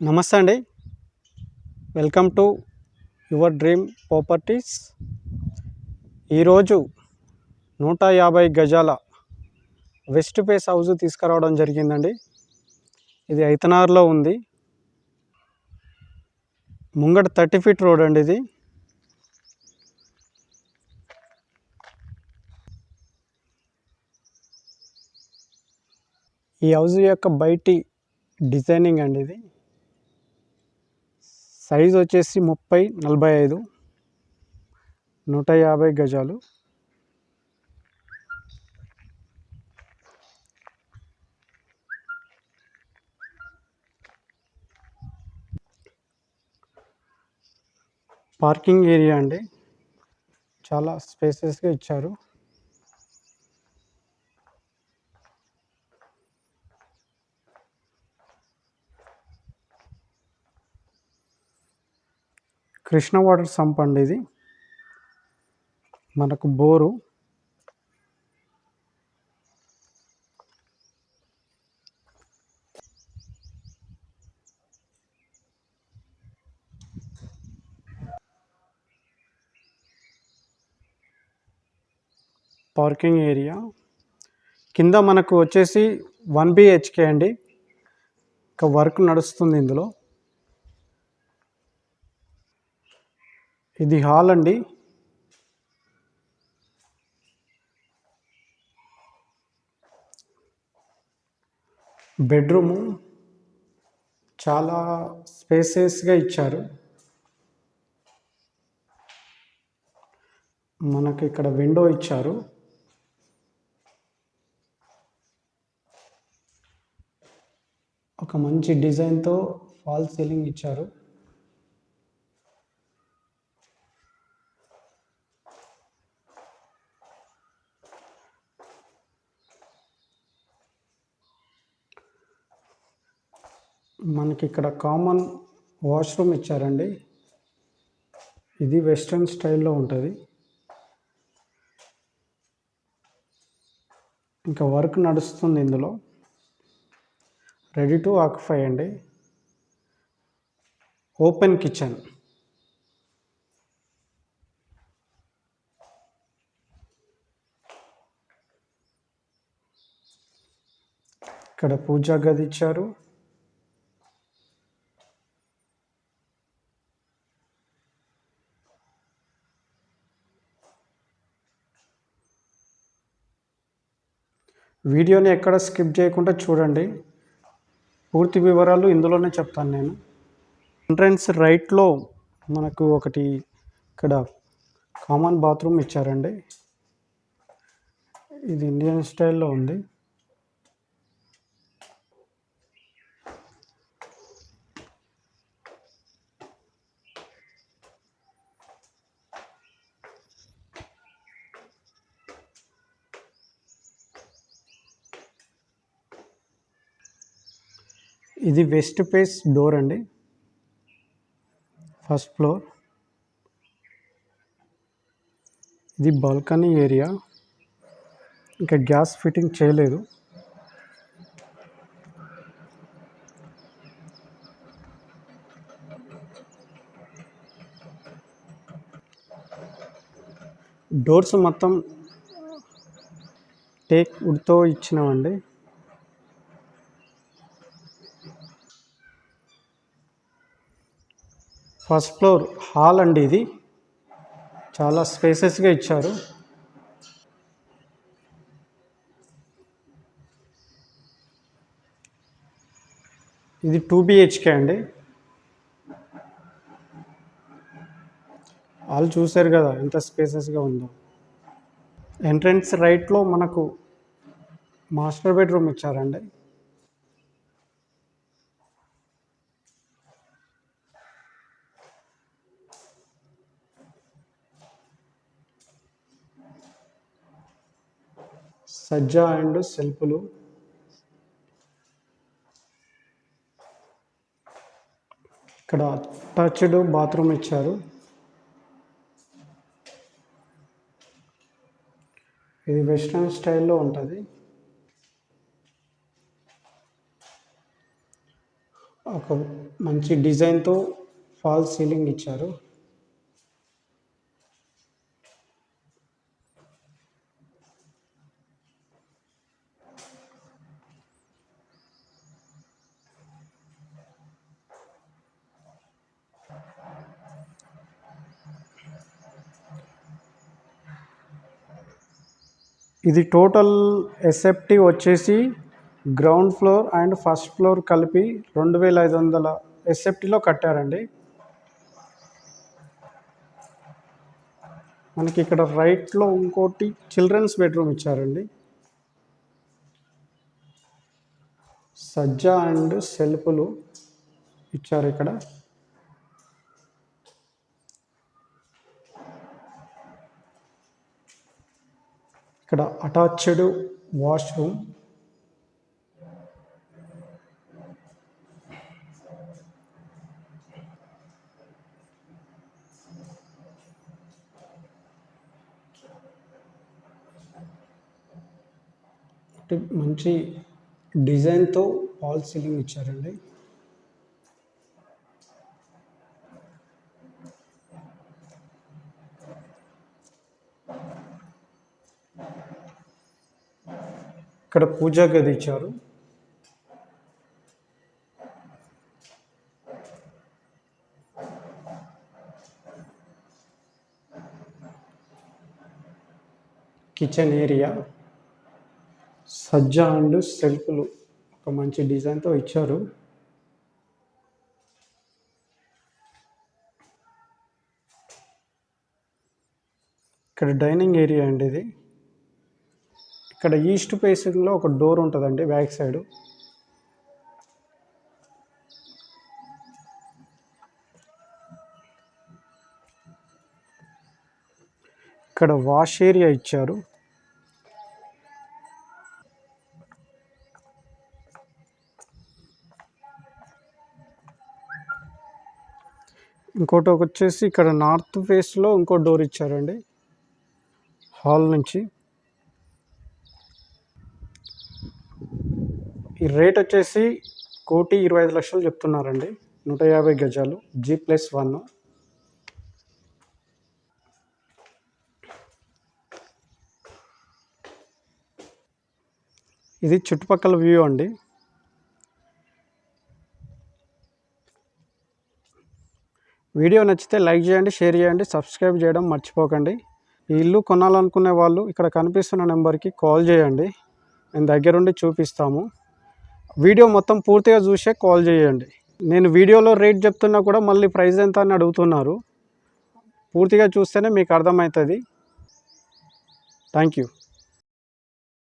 నమస్తే అండి. Welcome to your dream properties. ఈరోజు 150 గజాల వెస్ట్ ఫేస్ హౌస్ తీసుకురావడం జరిగిందండి. ఇది ఐతనార్లో ఉంది. ముంగట 30 ఫీట్ రోడ్ అండి. ఇది ఈ హౌస్ యొక్క బయటి డిజైనింగ్ అండి. ఇది సైజ్ వచ్చేసి 30x45, 150 గజాలు. పార్కింగ్ ఏరియా అండి, చాలా స్పేసెస్గా ఇచ్చారు. కృష్ణ వాటర్ సంప్ అండి. ఇది మనకు బోరు. పార్కింగ్ ఏరియా కింద మనకు వచ్చేసి 1 BHK అండి. ఇంకా వర్క్ నడుస్తుంది ఇందులో. ఇది హాల్ అండి. బెడ్రూము చాలా స్పేసెస్గా ఇచ్చారు. మనకి ఇక్కడ విండో ఇచ్చారు. ఒక మంచి డిజైన్తో ఫాల్ సీలింగ్ ఇచ్చారు. మనకి ఇక్కడ కామన్ వాష్రూమ్ ఇచ్చారండి. ఇది వెస్ట్రన్ స్టైల్లో ఉంటుంది. ఇంకా వర్క్ నడుస్తుంది ఇందులో. రెడీ టు ఆక్యుపై అండి. Open kitchen. ఇక్కడ పూజా గది ఇచ్చారు. వీడియోని ఎక్కడ స్కిప్ చేయకుండా చూడండి. పూర్తి వివరాలు ఇందులోనే చెప్తాను నేను. ఎంట్రన్స్ రైట్లో మనకు ఒకటి ఇక్కడ కామన్ బాత్రూమ్ ఇచ్చారండి. ఇది ఇండియన్ స్టైల్లో ఉంది. ఇది వెస్ట్ ఫేస్ డోర్ అండి. First floor. ఇది బాల్కనీ ఏరియా. ఇంకా గ్యాస్ ఫిట్టింగ్ చేయలేదు. డోర్స్ మొత్తం టేక్ వుడ్తో ఇచ్చినామండి. ఫస్ట్ ఫ్లోర్ హాల్ అండి. ఇది చాలా స్పేసెస్గా ఇచ్చారు. ఇది 2 BHK అండి. హాల్ చూశారు కదా ఎంత స్పేసెస్గా ఉందో. ఎంట్రన్స్ రైట్లో మనకు మాస్టర్ బెడ్రూమ్ ఇచ్చారండి. సజ్జా అండ్ సెల్ఫ్లు. ఇక్కడ అటాచ్డ్ బాత్రూమ్ ఇచ్చారు. ఇది వెస్ట్రన్ స్టైల్లో ఉంటుంది. ఒక మంచి డిజైన్తో ఫాల్ సీలింగ్ ఇచ్చారు. ఇది టోటల్ ఎస్ఎఫ్టీ వచ్చేసి ground floor and first floor కలిపి 2500 ఎస్ఎఫ్టీలో కట్టారండి. మనకి ఇక్కడ రైట్లో ఇంకోటి చిల్డ్రన్స్ బెడ్రూమ్ ఇచ్చారండి. సజ్జా అండ్ సెల్ఫ్లు ఇచ్చారు ఇక్కడ. ఇక్కడ అటాచ్డ్ వాష్రూమ్, మంచి డిజైన్తో ఫాల్ సీలింగ్ ఇచ్చారండి. ఇక్కడ పూజా గది ఇచ్చారు. కిచెన్ ఏరియా, సజ్జా అండ్ సెల్ఫ్లు ఒక మంచి డిజైన్తో ఇచ్చారు. ఇక్కడ డైనింగ్ ఏరియా అండి ఇది. ఇక్కడ ఈస్ట్ ఫేసింగ్లో ఒక డోర్ ఉంటుందండి బ్యాక్ సైడ్. ఇక్కడ వాష్ ఏరియా ఇచ్చారు. ఇంకోటి వచ్చేసి ఇక్కడ నార్త్ ఫేస్లో ఇంకో డోర్ ఇచ్చారండి హాల్ నుంచి. ఈ రేట్ వచ్చేసి 1,25,00,000 చెప్తున్నారండి. 150 గజాలు, G+1. ఇది చుట్టుపక్కల వ్యూ అండి. వీడియో నచ్చితే లైక్ చేయండి, షేర్ చేయండి, సబ్స్క్రైబ్ చేయడం మర్చిపోకండి. ఈ ఇల్లు కొనాలనుకునే వాళ్ళు ఇక్కడ కనిపిస్తున్న నెంబర్కి కాల్ చేయండి. మేము దగ్గరుండి చూపిస్తాము. వీడియో మొత్తం పూర్తిగా చూసే కాల్ చేయండి. నేను వీడియోలో రేట్ చెప్తున్నా కూడా మళ్ళీ ప్రైస్ ఎంత అని అడుగుతున్నారు. పూర్తిగా చూస్తేనే మీకు అర్థమవుతుంది. Thank you.